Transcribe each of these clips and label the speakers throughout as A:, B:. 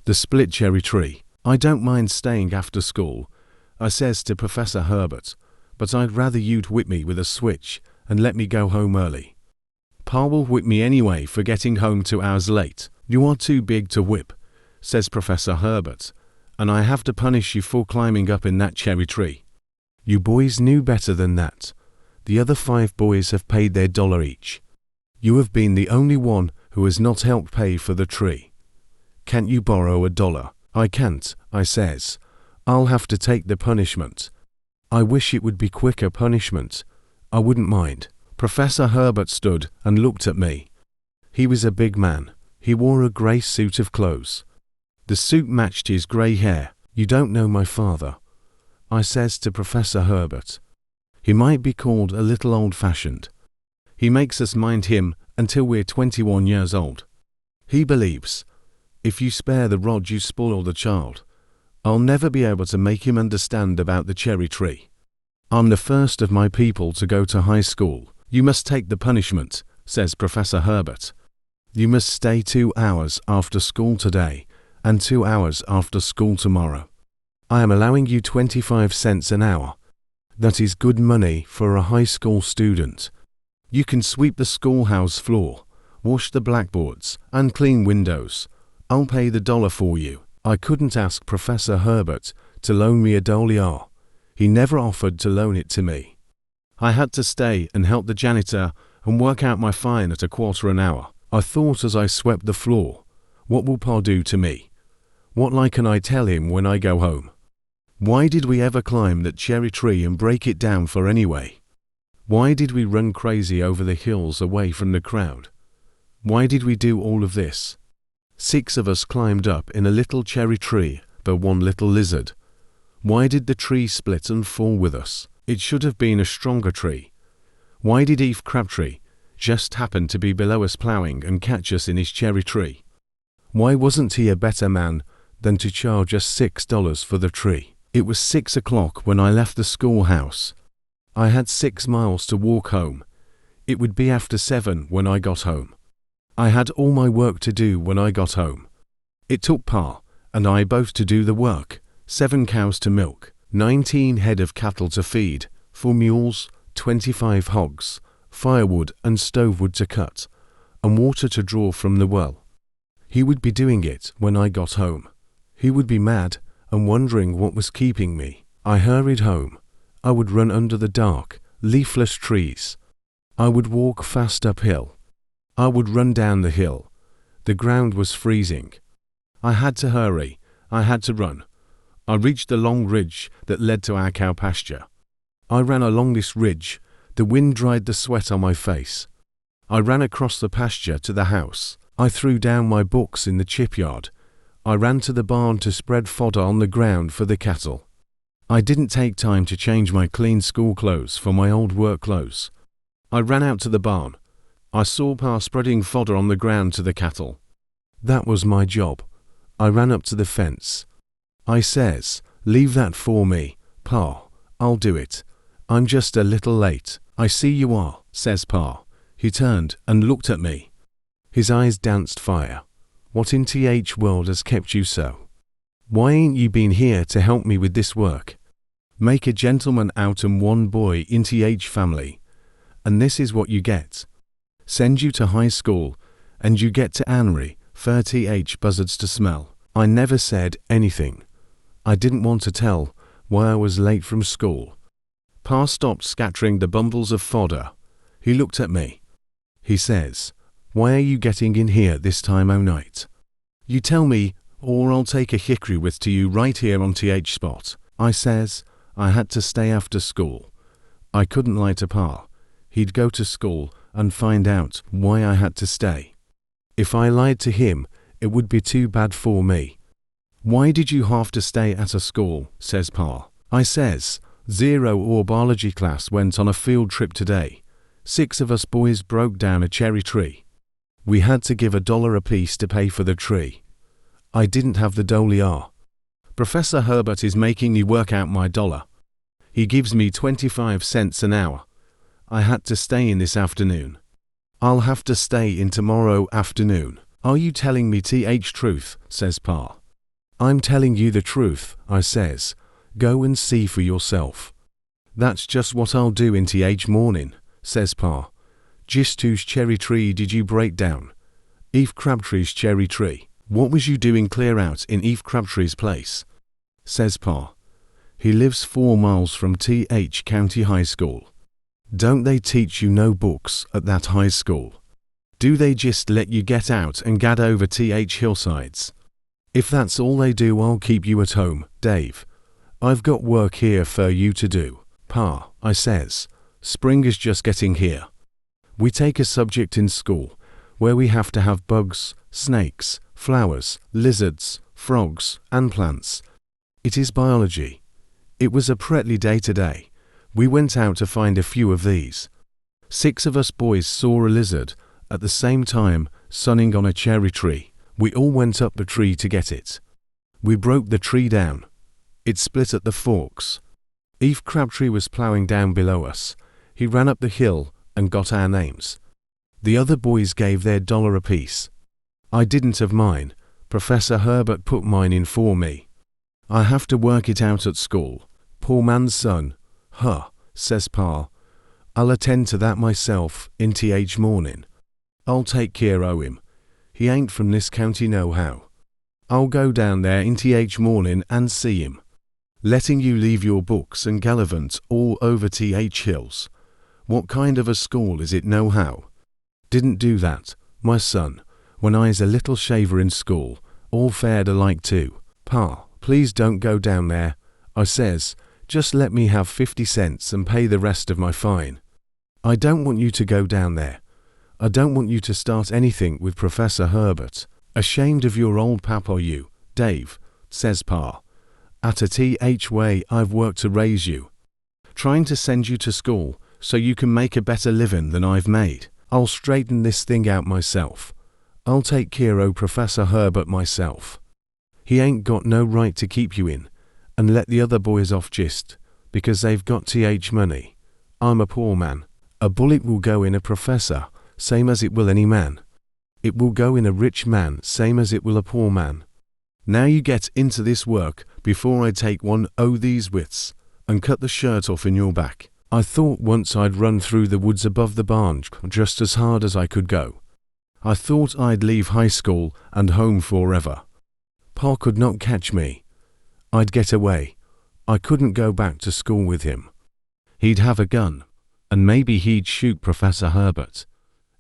A: The split cherry tree. I don't mind staying after school, I says to Professor Herbert, but I'd rather you'd whip me with a switch and let me go home early. Pa will whip me anyway for getting home 2 hours late. You are too big to whip, says Professor Herbert, and I have to punish you for climbing up in that cherry tree. You boys knew better than that. The other 5 boys have paid their $1 each. You have been the only one who has not helped pay for the tree. Can't you borrow $1? I can't, I says. I'll have to take the punishment. I wish it would be quicker punishment. I wouldn't mind. Professor Herbert stood and looked at me. He was a big man. He wore a grey suit of clothes. The suit matched his grey hair. You don't know my father, I says to Professor Herbert. He might be called a little old-fashioned. He makes us mind him until we're 21 years old. He believes, if you spare the rod you spoil the child. I'll never be able to make him understand about the cherry tree. I'm the first of my people to go to high school. You must take the punishment, says Professor Herbert. You must stay 2 hours after school today and 2 hours after school tomorrow. I am allowing you 25 cents an hour. That is good money for a high school student. You can sweep the schoolhouse floor, wash the blackboards, and clean windows. I'll pay the $1 for you. I couldn't ask Professor Herbert to loan me $1. He never offered to loan it to me. I had to stay and help the janitor and work out my fine at $1/4 an hour. I thought as I swept the floor, what will Pa do to me? What lie can I tell him when I go home? Why did we ever climb that cherry tree and break it down for anyway? Why did we run crazy over the hills away from the crowd? Why did we do all of this? 6 of us climbed up in a little cherry tree, but 1 little lizard. Why did the tree split and fall with us? It should have been a stronger tree. Why did Eve Crabtree just happen to be below us ploughing and catch us in his cherry tree? Why wasn't he a better man than to charge us $6 for the tree? It was 6 o'clock when I left the schoolhouse. I had 6 miles to walk home. It would be after 7 when I got home. I had all my work to do when I got home. It took Pa and I both to do the work. 7 cows to milk, 19 head of cattle to feed, 4 mules, 25 hogs, firewood and stovewood to cut, and water to draw from the well. He would be doing it when I got home. He would be mad and wondering what was keeping me. I hurried home. I would run under the dark, leafless trees. I would walk fast uphill. I would run down the hill. The ground was freezing. I had to hurry. I had to run. I reached the long ridge that led to our cow pasture. I ran along this ridge. The wind dried the sweat on my face. I ran across the pasture to the house. I threw down my books in the chipyard. I ran to the barn to spread fodder on the ground for the cattle. I didn't take time to change my clean school clothes for my old work clothes. I ran out to the barn. I saw Pa spreading fodder on the ground to the cattle. That was my job. I ran up to the fence. I says, "Leave that for me, Pa. I'll do it. I'm just a little late." "I see you are," says Pa. He turned and looked at me. His eyes danced fire. "What in TH world has kept you so? Why ain't you been here to help me with this work? Make a gentleman out and 1 boy in TH family. And this is what you get. Send you to high school, and you get to Anry, 30H buzzards to smell." I never said anything. I didn't want to tell why I was late from school. Pa stopped scattering the bundles of fodder. He looked at me. He says, "Why are you getting in here this time o' night? You tell me, or I'll take a hickory with to you right here on TH spot." I says, I had to stay after school. I couldn't lie to Pa. He'd go to school and find out why I had to stay. If I lied to him, it would be too bad for me. "Why did you have to stay at a school?" says Pa. I says, 0 or biology class went on a field trip today. 6 of us boys broke down a cherry tree. We had to give $1 apiece to pay for the tree. I didn't have the $1. Professor Herbert is making me work out my $1. He gives me 25 cents an hour. I had to stay in this afternoon. I'll have to stay in tomorrow afternoon. "Are you telling me TH truth?" says Pa. I'm telling you the truth, I says. Go and see for yourself. That's just what I'll do in th morning, says Pa. Just whose cherry tree did you break down? Eve Crabtree's cherry tree. What was you doing clear out in Eve Crabtree's place? Says Pa. He lives 4 miles from th County High School. Don't they teach you no books at that high school? Do they just let you get out and gad over th hillsides? If that's all they do, I'll keep you at home, Dave. I've got work here for you to do. Pa, I says, spring is just getting here. We take a subject in school where we have to have bugs, snakes, flowers, lizards, frogs, and plants. It is biology. It was a pretty day today. We went out to find a few of these. 6 of us boys saw a lizard at the same time sunning on a cherry tree. We all went up the tree to get it. We broke the tree down. It split at the forks. Eve Crabtree was ploughing down below us. He ran up the hill and got our names. The other boys gave their $1 apiece. I didn't have mine. Professor Herbert put mine in for me. I have to work it out at school. Poor man's son. Huh, says Pa. I'll attend to that myself in th morning. I'll take care o' him. He ain't from this county nohow. I'll go down there in th morning and see him. Letting you leave your books and gallivant all over th hills. What kind of a school is it nohow? Didn't do that, my son, when I's a little shaver in school, all fared alike too. Pa, please don't go down there, I says, just let me have 50 cents and pay the rest of my fine. I don't want you to go down there. I don't want you to start anything with Professor Herbert. Ashamed of your old pap are you, Dave, says Pa. At a th way I've worked to raise you. Trying to send you to school so you can make a better living than I've made. I'll straighten this thing out myself. I'll take care o' Professor Herbert myself. He ain't got no right to keep you in and let the other boys off just because they've got th money. I'm a poor man. A bullet will go in a professor, same as it will any man. It will go in a rich man, same as it will a poor man. Now you get into this work before I take one o' these wits and cut the shirt off in your back. I thought once I'd run through the woods above the barn just as hard as I could go. I thought I'd leave high school and home forever. Pa could not catch me. I'd get away. I couldn't go back to school with him. He'd have a gun, and maybe he'd shoot Professor Herbert.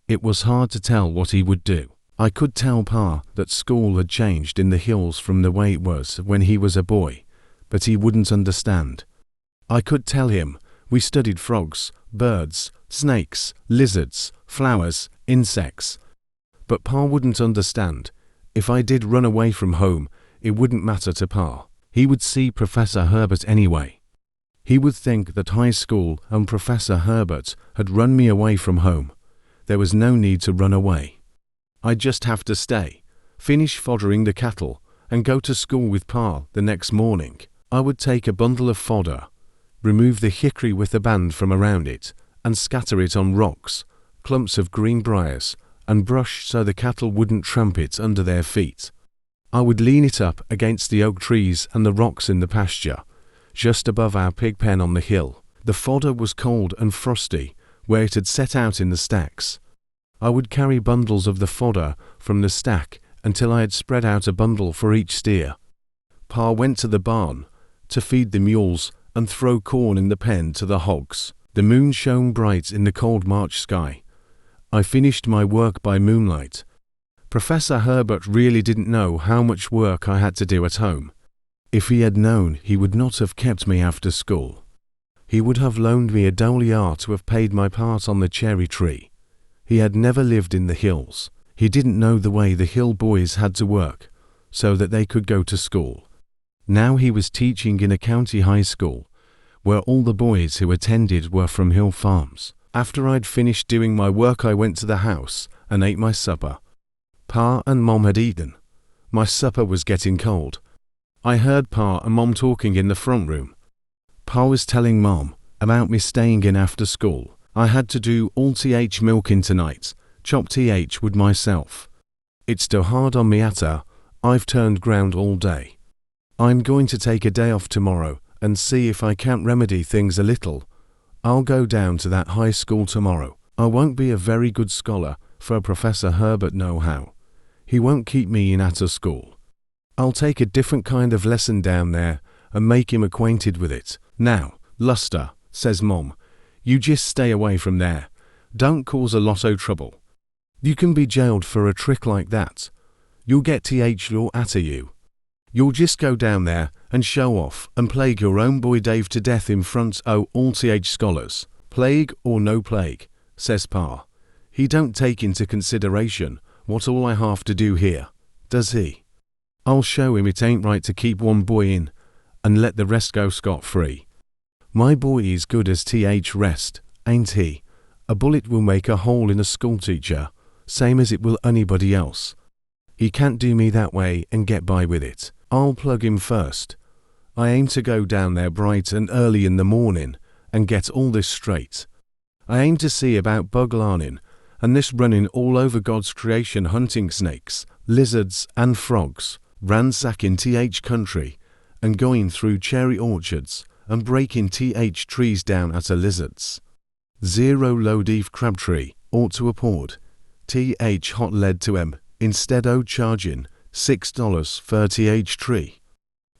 A: It was hard to tell what he would do. I could tell Pa that school had changed in the hills from the way it was when he was a boy, but he wouldn't understand. I could tell him we studied frogs, birds, snakes, lizards, flowers, insects. But Pa wouldn't understand. If I did run away from home, it wouldn't matter to Pa. He would see Professor Herbert anyway. He would think that high school and Professor Herbert had run me away from home. There was no need to run away. I'd just have to stay, finish foddering the cattle, and go to school with Pa the next morning. I would take a bundle of fodder, remove the hickory with the band from around it, and scatter it on rocks, clumps of green briars, and brush so the cattle wouldn't tramp it under their feet. I would lean it up against the oak trees and the rocks in the pasture, just above our pig pen on the hill. The fodder was cold and frosty where it had set out in the stacks. I would carry bundles of the fodder from the stack until I had spread out a bundle for each steer. Pa went to the barn to feed the mules and throw corn in the pen to the hogs. The moon shone bright in the cold March sky. I finished my work by moonlight. Professor Herbert really didn't know how much work I had to do at home. If he had known, he would not have kept me after school. He would have loaned me $1 to have paid my part on the cherry tree. He had never lived in the hills. He didn't know the way the hill boys had to work, so that they could go to school. Now he was teaching in a county high school, where all the boys who attended were from hill farms. After I'd finished doing my work, I went to the house and ate my supper. Pa and Mom had eaten. My supper was getting cold. I heard Pa and Mom talking in the front room. Pa was telling Mom about me staying in after school. I had to do all th milking tonight, chop th wood myself. It's too hard on me at her. I've turned ground all day. I'm going to take a day off tomorrow and see if I can't remedy things a little. I'll go down to that high school tomorrow. I won't be a very good scholar, for Professor Herbert know how. He won't keep me in at a school. I'll take a different kind of lesson down there and make him acquainted with it. Now, Luster, says Mom, you just stay away from there. Don't cause a lot o' trouble. You can be jailed for a trick like that. You'll get th law atter you. You'll just go down there and show off and plague your own boy Dave to death in front o' all th scholars. Plague or no plague, says Pa. He don't take into consideration what all I have to do here, does he? I'll show him it ain't right to keep one boy in and let the rest go scot-free. My boy is good as th rest, ain't he? A bullet will make a hole in a schoolteacher, same as it will anybody else. He can't do me that way and get by with it. I'll plug him first. I aim to go down there bright and early in the morning and get all this straight. I aim to see about bug larning and this running all over God's creation, hunting snakes, lizards and frogs, ransacking th country and going through cherry orchards and breaking th trees down at a lizards. Zero low deef crabtree ought to appord th hot lead to em instead o' charging $6 for th tree.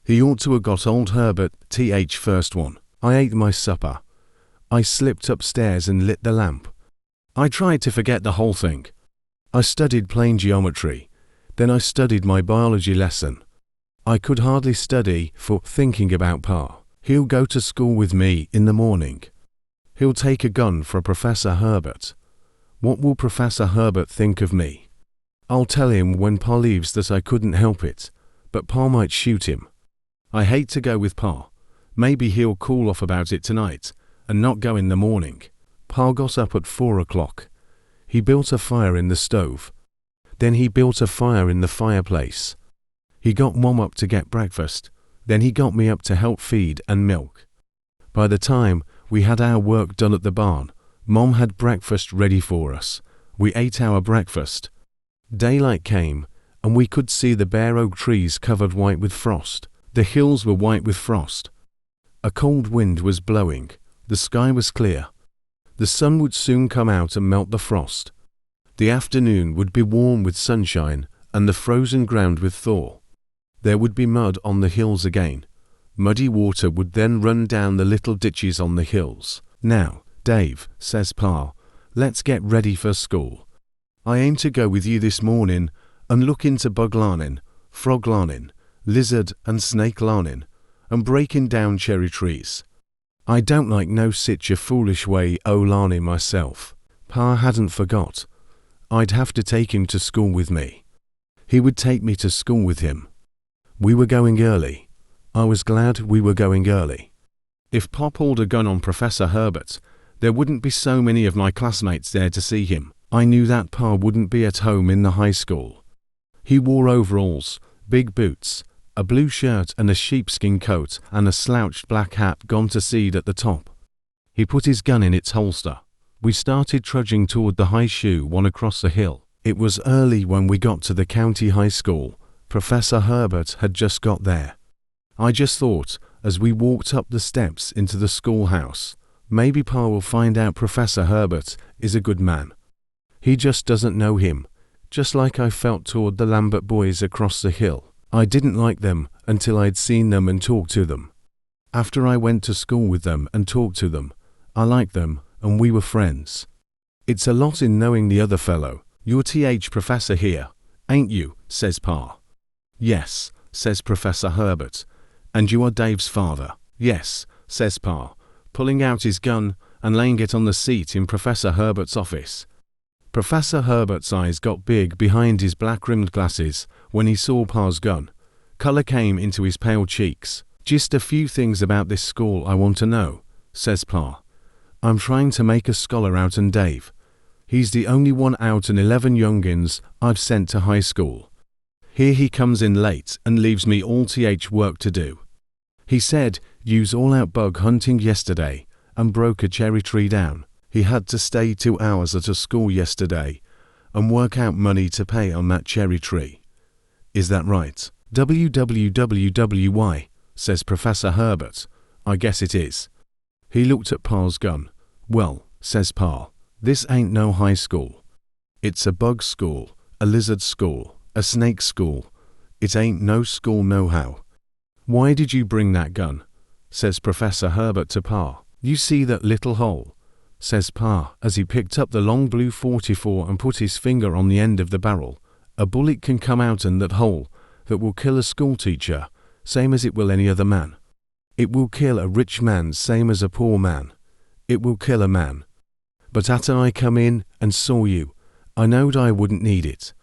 A: He ought to have got old Herbert th first one. I ate my supper. I slipped upstairs and lit the lamp. I tried to forget the whole thing. I studied plane geometry. Then I studied my biology lesson. I could hardly study for thinking about Pa. He'll go to school with me in the morning. He'll take a gun for Professor Herbert. What will Professor Herbert think of me? I'll tell him when Pa leaves that I couldn't help it, but Pa might shoot him. I hate to go with Pa. Maybe he'll cool off about it tonight and not go in the morning. Pa got up at 4 o'clock. He built a fire in the stove. Then he built a fire in the fireplace. He got Mom up to get breakfast. Then he got me up to help feed and milk. By the time we had our work done at the barn, Mom had breakfast ready for us. We ate our breakfast. Daylight came, and we could see the bare oak trees covered white with frost. The hills were white with frost. A cold wind was blowing. The sky was clear. The sun would soon come out and melt the frost. The afternoon would be warm with sunshine and the frozen ground with thaw. There would be mud on the hills again. Muddy water would then run down the little ditches on the hills. Now, Dave, says Pa, let's get ready for school. I aim to go with you this morning and look into bug larning, frog larning, lizard and snake larning, and breaking down cherry trees. I don't like no sich a foolish way o' larning myself. Pa hadn't forgot. I'd have to take him to school with me. He would take me to school with him. We were going early. I was glad we were going early. If Pa pulled a gun on Professor Herbert, there wouldn't be so many of my classmates there to see him. I knew that Pa wouldn't be at home in the high school. He wore overalls, big boots, a blue shirt and a sheepskin coat and a slouched black hat gone to seed at the top. He put his gun in its holster. We started trudging toward the high shoe one across the hill. It was early when we got to the county high school. Professor Herbert had just got there. I just thought, as we walked up the steps into the schoolhouse, maybe Pa will find out Professor Herbert is a good man. He just doesn't know him, just like I felt toward the Lambert boys across the hill. I didn't like them until I'd seen them and talked to them. After I went to school with them and talked to them, I liked them and we were friends. It's a lot in knowing the other fellow. You're th professor here, ain't you, says Pa. Yes, says Professor Herbert. And you are Dave's father. Yes, says Pa, pulling out his gun and laying it on the seat in Professor Herbert's office. Professor Herbert's eyes got big behind his black-rimmed glasses when he saw Pa's gun. Colour came into his pale cheeks. Just a few things about this school I want to know, says Pa. I'm trying to make a scholar out of Dave. He's the only one out of 11 youngins I've sent to high school. Here he comes in late and leaves me all th work to do. He said you's all out bug hunting yesterday and broke a cherry tree down. He had to stay 2 hours at a school yesterday and work out money to pay on that cherry tree. Is that right? "WWWWY," says Professor Herbert. "I guess it is." He looked at Pa's gun. "Well," says Pa, "this ain't no high school. It's a bug school, a lizard school, a snake school. It ain't no school nohow." "Why did you bring that gun?" says Professor Herbert to Pa. "You see that little hole?" says Pa as he picked up the long blue .44 and put his finger on the end of the barrel. "A bullet can come out in that hole that will kill a schoolteacher, same as it will any other man. It will kill a rich man same as a poor man. It will kill a man. But after I come in and saw you, I knowed I wouldn't need it.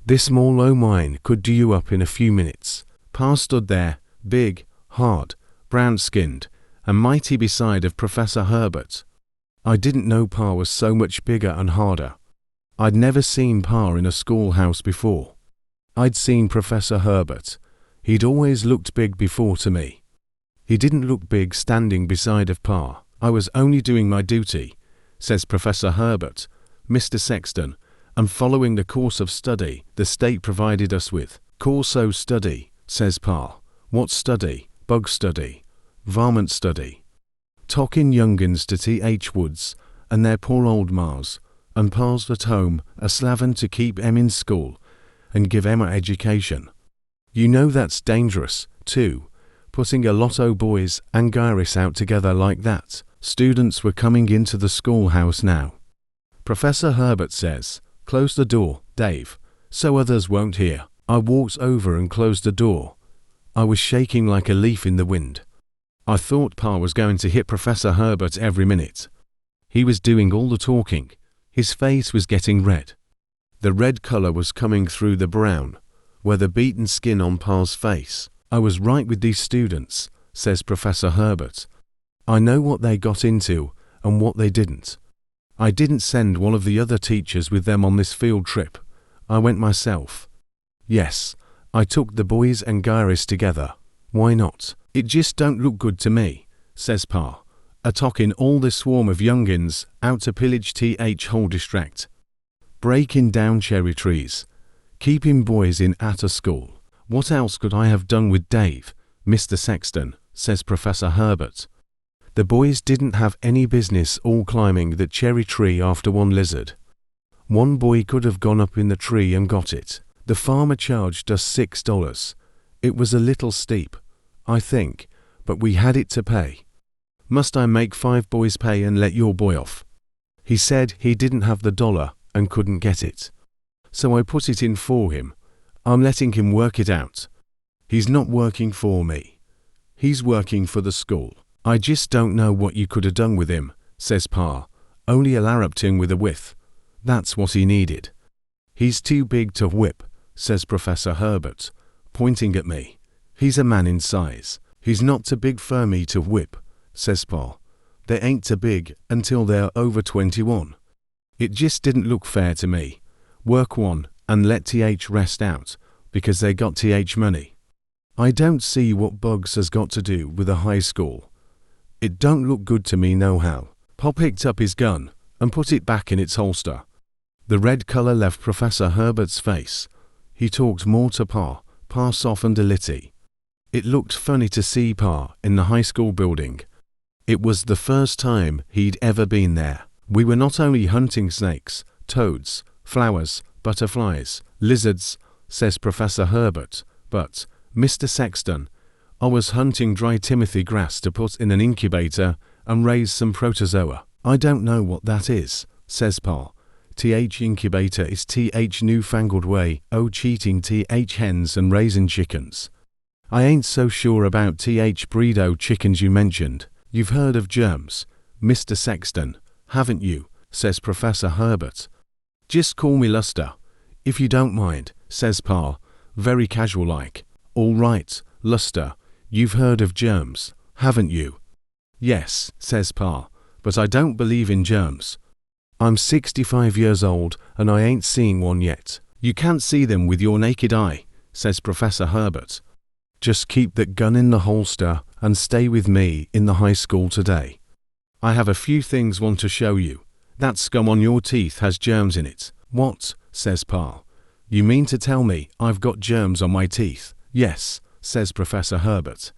A: This small o' mine could do you up in a few minutes." Pa stood there, big, hard, brown-skinned, and mighty beside of Professor Herbert. I didn't know Pa was so much bigger and harder. I'd never seen Pa in a schoolhouse before. I'd seen Professor Herbert. He'd always looked big before to me. He didn't look big standing beside of Pa. "I was only doing my duty," says Professor Herbert, "Mr. Sexton, and following the course of study the state provided us with." "Course o' study," says Pa. "What study?" "Bug study. Varmint study. Talking youngins to T.H. Woods and their poor old Mars, and Pa's at home a slavin to keep 'em in school and give 'em a education. You know that's dangerous, too, putting a lot o' boys and gyris out together like that." Students were coming into the schoolhouse now. Professor Herbert says, "Close the door, Dave, so others won't hear." I walked over and closed the door. I was shaking like a leaf in the wind. I thought Pa was going to hit Professor Herbert every minute. He was doing all the talking. His face was getting red. The red color was coming through the brown, where the beaten skin on Pa's face. "I was right with these students," says Professor Herbert. "I know what they got into and what they didn't. I didn't send one of the other teachers with them on this field trip. I went myself. Yes, I took the boys and gyris together. Why not? It just don't look good to me," says Pa, "a-talking all this swarm of youngins out to pillage Th whole district. Breaking down cherry trees. Keeping boys in at a school. What else could I have done with Dave, Mr. Sexton?" says Professor Herbert. "The boys didn't have any business all climbing that cherry tree after one lizard. One boy could have gone up in the tree and got it. The farmer charged us $6. It was a little steep, I think, but we had it to pay. Must I make 5 boys pay and let your boy off?" He said he didn't have the dollar and couldn't get it. So I put it in for him. I'm letting him work it out. He's not working for me. He's working for the school. "I just don't know what you could have done with him," says Pa. "Only a larruped him with a whiff. That's what he needed." "He's too big to whip," says Professor Herbert, pointing at me. "He's a man in size. He's not too big for me to whip," says Pa. "They ain't too big until they're over 21. It just didn't look fair to me. Work one and let Th rest out because they got Th money. I don't see what bugs has got to do with a high school. It don't look good to me nohow." Pa picked up his gun and put it back in its holster. The red color left Professor Herbert's face. He talked more to Pa. Pa softened a little. It looked funny to see Pa in the high school building. It was the first time he'd ever been there. "We were not only hunting snakes, toads, flowers, butterflies, lizards," says Professor Herbert, "but, Mr. Sexton, I was hunting dry Timothy grass to put in an incubator and raise some protozoa." "I don't know what that is," says Pa. "Th incubator is Th newfangled way o' cheating Th hens and raising chickens. I ain't so sure about Th breed o' chickens you mentioned. You've heard of germs, Mr. Sexton, haven't you?" says Professor Herbert. "Just call me Luster, if you don't mind," says Pa, very casual like. "All right, Luster, you've heard of germs, haven't you?" "Yes," says Pa, "but I don't believe in germs. I'm 65 years old and I ain't seen one yet." "You can't see them with your naked eye," says Professor Herbert. "Just keep that gun in the holster and stay with me in the high school today. I have a few things want to show you. That scum on your teeth has germs in it." "What?" says Pa. "You mean to tell me I've got germs on my teeth?" Yes, says Professor Herbert.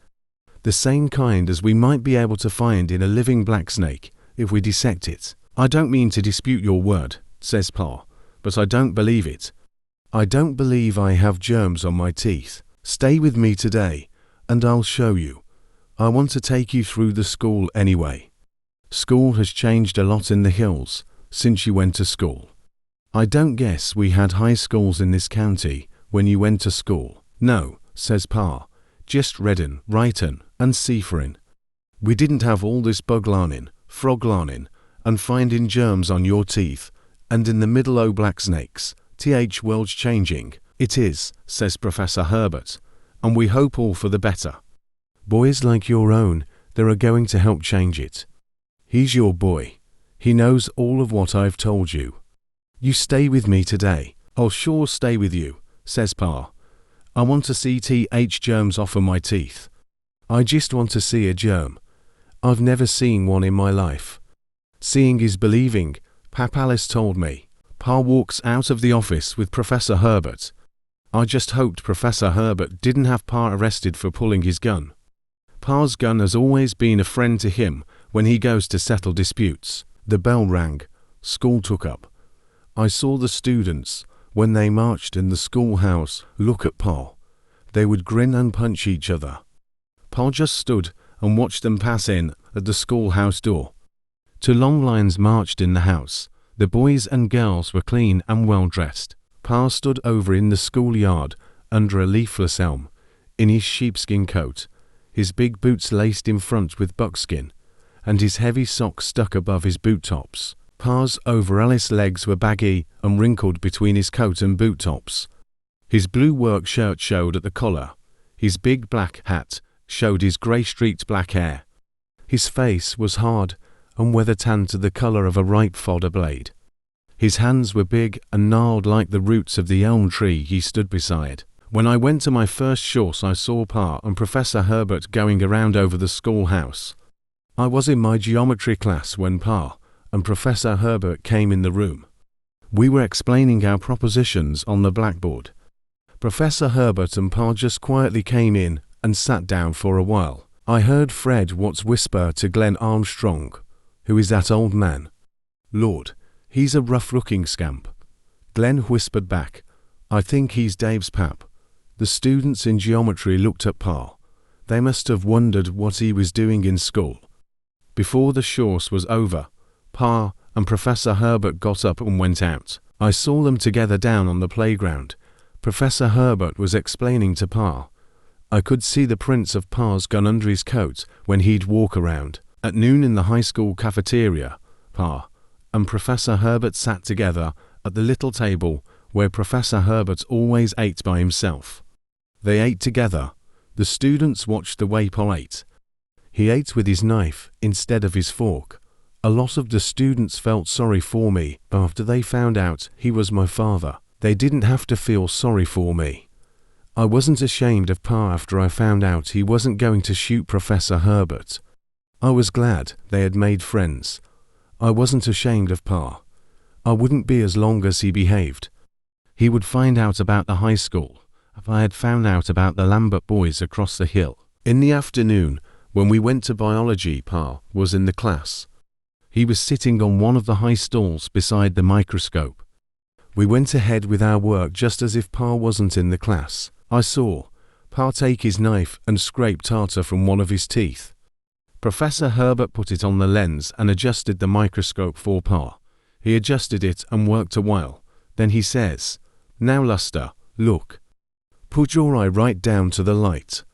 A: The same kind as we might be able to find in a living black snake if we dissect it. I don't mean to dispute your word, says Pa, but I don't believe it. I don't believe I have germs on my teeth. Stay with me today, and I'll show you. I want to take you through the school anyway. School has changed a lot in the hills since you went to school. I don't guess we had high schools in this county when you went to school. No, says Pa, just readin', writin', and cipherin'. We didn't have all this bug larnin', frog larnin', and finding germs on your teeth, and in the middle o' black snakes. World's changing. It is, says Professor Herbert, and we hope all for the better. Boys like your own, they are going to help change it. He's your boy. He knows all of what I've told you. You stay with me today. I'll sure stay with you, says Pa. I want to see germs off of my teeth. I just want to see a germ. I've never seen one in my life. Seeing is believing, Pap Alice told me. Pa walks out of the office with Professor Herbert. I just hoped Professor Herbert didn't have Pa arrested for pulling his gun. Pa's gun has always been a friend to him when he goes to settle disputes. The bell rang. School took up. I saw the students, when they marched in the schoolhouse, look at Pa. They would grin and punch each other. Pa just stood and watched them pass in at the schoolhouse door. Two long lines marched in the house. The boys and girls were clean and well dressed. Pa stood over in the schoolyard under a leafless elm, in his sheepskin coat, his big boots laced in front with buckskin, and his heavy socks stuck above his boot tops. Pa's overallish legs were baggy and wrinkled between his coat and boot tops. His blue work shirt showed at the collar. His big black hat showed his grey-streaked black hair. His face was hard and weather-tanned to the colour of a ripe fodder blade. His hands were big and gnarled like the roots of the elm tree he stood beside. When I went to my first shorts, I saw Pa and Professor Herbert going around over the schoolhouse. I was in my geometry class when Pa and Professor Herbert came in the room. We were explaining our propositions on the blackboard. Professor Herbert and Pa just quietly came in and sat down for a while. I heard Fred Watts whisper to Glenn Armstrong, who is that old man. Lord, he's a rough-looking scamp. Glenn whispered back, I think he's Dave's pap. The students in geometry looked at Pa. They must have wondered what he was doing in school. Before the course was over, Pa and Professor Herbert got up and went out. I saw them together down on the playground. Professor Herbert was explaining to Pa. I could see the prints of Pa's gun under his coat when he'd walk around. At noon in the high school cafeteria, Pa and Professor Herbert sat together at the little table where Professor Herbert always ate by himself. They ate together. The students watched the way Pa ate. He ate with his knife instead of his fork. A lot of the students felt sorry for me after they found out he was my father. They didn't have to feel sorry for me. I wasn't ashamed of Pa after I found out he wasn't going to shoot Professor Herbert. I was glad they had made friends. I wasn't ashamed of Pa. I wouldn't be as long as he behaved. He would find out about the high school if I had found out about the Lambert boys across the hill. In the afternoon, when we went to biology, Pa was in the class. He was sitting on one of the high stalls beside the microscope. We went ahead with our work just as if Pa wasn't in the class. I saw Pa take his knife and scrape tartar from one of his teeth. Professor Herbert put it on the lens and adjusted the microscope for Pa. He adjusted it and worked a while. Then he says, Now Luster, look. Put your eye right down to the light.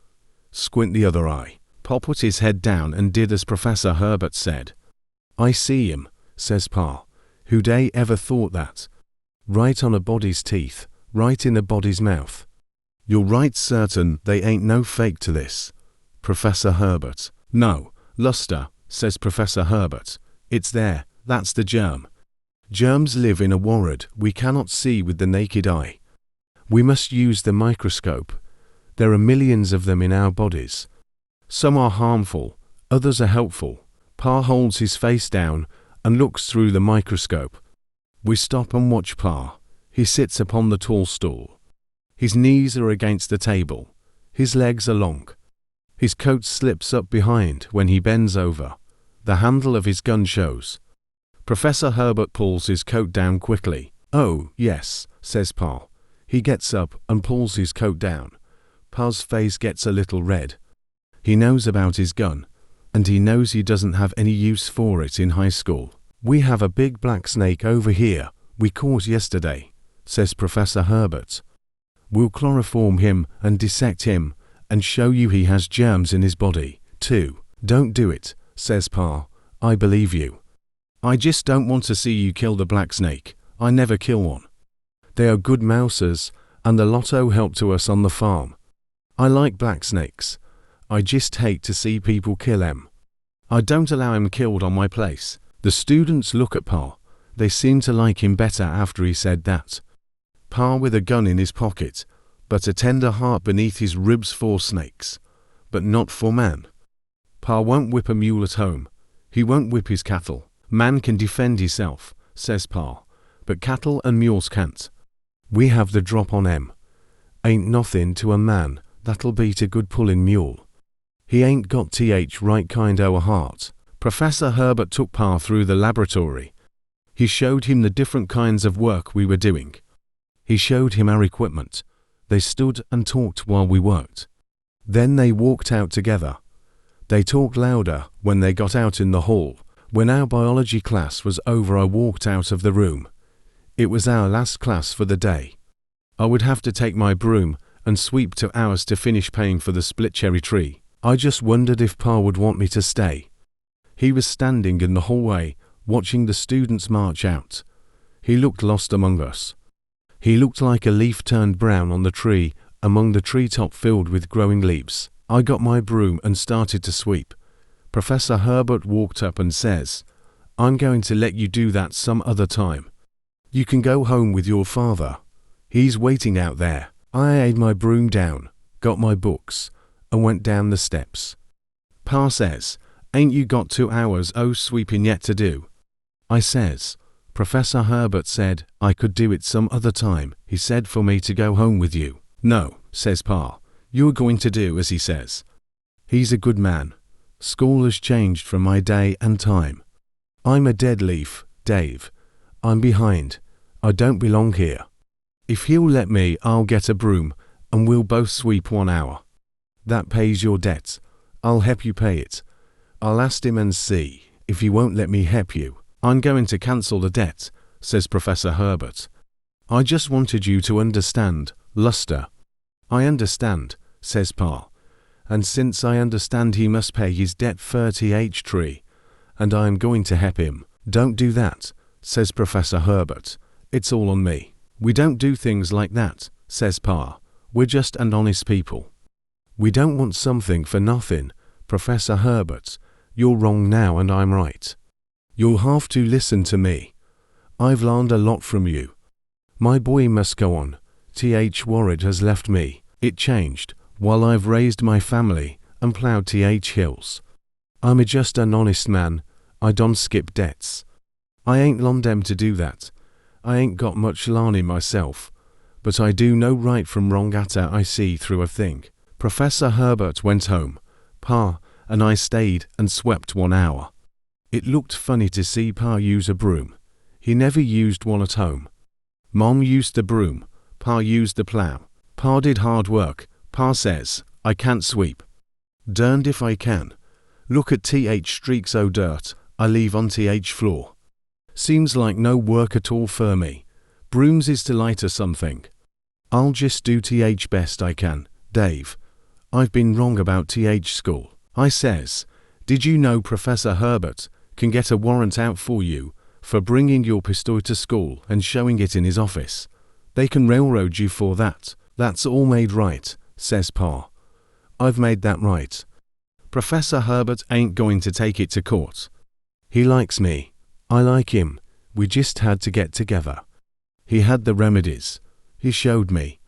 A: Squint the other eye. Pa put his head down and did as Professor Herbert said. I see him, says Pa. Who'd ever thought that? Right on a body's teeth, right in a body's mouth. You're right certain they ain't no fake to this. Professor Herbert. No, Luster, says Professor Herbert. It's there, that's the germ. Germs live in a world we cannot see with the naked eye. We must use the microscope. There are millions of them in our bodies. Some are harmful, others are helpful. Pa holds his face down and looks through the microscope. We stop and watch Pa. He sits upon the tall stool. His knees are against the table. His legs are long. His coat slips up behind when he bends over. The handle of his gun shows. Professor Herbert pulls his coat down quickly. "Oh, yes," says Pa. He gets up and pulls his coat down. Pa's face gets a little red. He knows about his gun, and he knows he doesn't have any use for it in high school. "We have a big black snake over here we caught yesterday," says Professor Herbert. "We'll chloroform him and dissect him and show you he has germs in his body, too." "Don't do it," says Pa. "I believe you. I just don't want to see you kill the black snake. I never kill one. They are good mousers, and the lotto helped to us on the farm. I like black snakes. I just hate to see people kill 'em. I don't allow 'em killed on my place." The students look at Pa. They seem to like him better after he said that. Pa with a gun in his pocket, but a tender heart beneath his ribs for snakes, but not for man. Pa won't whip a mule at home. He won't whip his cattle. "Man can defend himself," says Pa, "but cattle and mules can't. We have the drop on 'em. Ain't nothing to a man that'll beat a good pullin' mule. He ain't got th right kind o' a heart." Professor Herbert took Pa through the laboratory. He showed him the different kinds of work we were doing. He showed him our equipment. They stood and talked while we worked. Then they walked out together. They talked louder when they got out in the hall. When our biology class was over, I walked out of the room. It was our last class for the day. I would have to take my broom and sweep 2 hours to finish paying for the split cherry tree. I just wondered if Pa would want me to stay. He was standing in the hallway, watching the students march out. He looked lost among us. He looked like a leaf turned brown on the tree, among the treetop filled with growing leaves. I got my broom and started to sweep. Professor Herbert walked up and says, "I'm going to let you do that some other time. You can go home with your father. He's waiting out there." I laid my broom down, got my books, and went down the steps. Pa says, "Ain't you got 2 hours o' sweeping yet to do?" I says, "Professor Herbert said I could do it some other time. He said for me to go home with you." "No," says Pa. "You're going to do as he says. He's a good man. School has changed from my day and time. I'm a dead leaf, Dave. I'm behind. I don't belong here. If he'll let me, I'll get a broom, and we'll both sweep 1 hour. That pays your debt. I'll help you pay it. I'll ask him and see if he won't let me help you." "I'm going to cancel the debt," says Professor Herbert. "I just wanted you to understand, Luster." "I understand," says Pa. "And since I understand he must pay his debt for th tree, and I am going to help him." "Don't do that," says Professor Herbert. "It's all on me." "We don't do things like that," says Pa. "We're just an honest people. We don't want something for nothing." "Professor Herbert, you're wrong now and I'm right. You'll have to listen to me. I've learned a lot from you. My boy must go on. Th Warred has left me. It changed, while I've raised my family and ploughed th hills. I'm just an honest man. I don't skip debts. I ain't learned them to do that. I ain't got much learning myself, but I do know right from wrong after I see through a thing." Professor Herbert went home. Pa and I stayed and swept 1 hour. It looked funny to see Pa use a broom. He never used one at home. Mom used the broom. Pa used the plough. Pa did hard work. Pa says, "I can't sweep." Derned if I can. Look at th streaks o' dirt I leave on th floor. Seems like no work at all for me. Brooms is to lighter something. I'll just do th best I can, Dave. I've been wrong about th school. I says, "Did you know Professor Herbert can get a warrant out for you for bringing your pistol to school and showing it in his office? They can railroad you for that." "That's all made right," says Pa. "I've made that right. Professor Herbert ain't going to take it to court. He likes me. I like him. We just had to get together. He had the remedies. He showed me.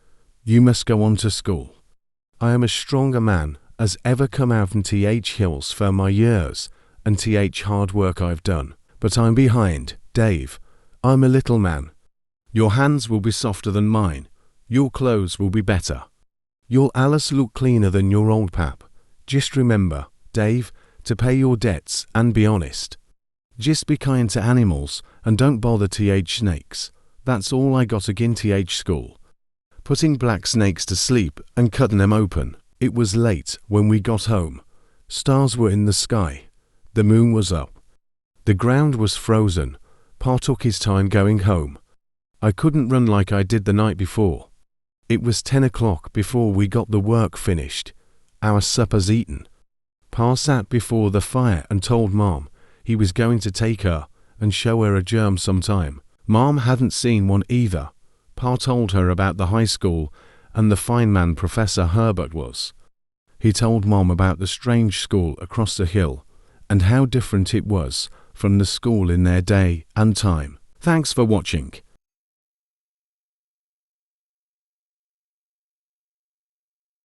A: You must go on to school. I am a stronger man as ever come out from th hills for my years and th hard work I've done. But I'm behind, Dave. I'm a little man. Your hands will be softer than mine. Your clothes will be better. You'll allus look cleaner than your old pap. Just remember, Dave, to pay your debts and be honest. Just be kind to animals and don't bother snakes. That's all I got agin school. Putting black snakes to sleep and cutting them open. It was late when we got home. Stars were in the sky. The moon was up. The ground was frozen. Pa took his time going home. I couldn't run like I did the night before. It was 10 o'clock before we got the work finished. Our supper's eaten. Pa sat before the fire and told Mom he was going to take her and show her a germ sometime. Mom hadn't seen one either. Pa told her about the high school and the fine man Professor Herbert was. He told Mom about the strange school across the hill and how different it was from the school in their day and time. Thanks for watching.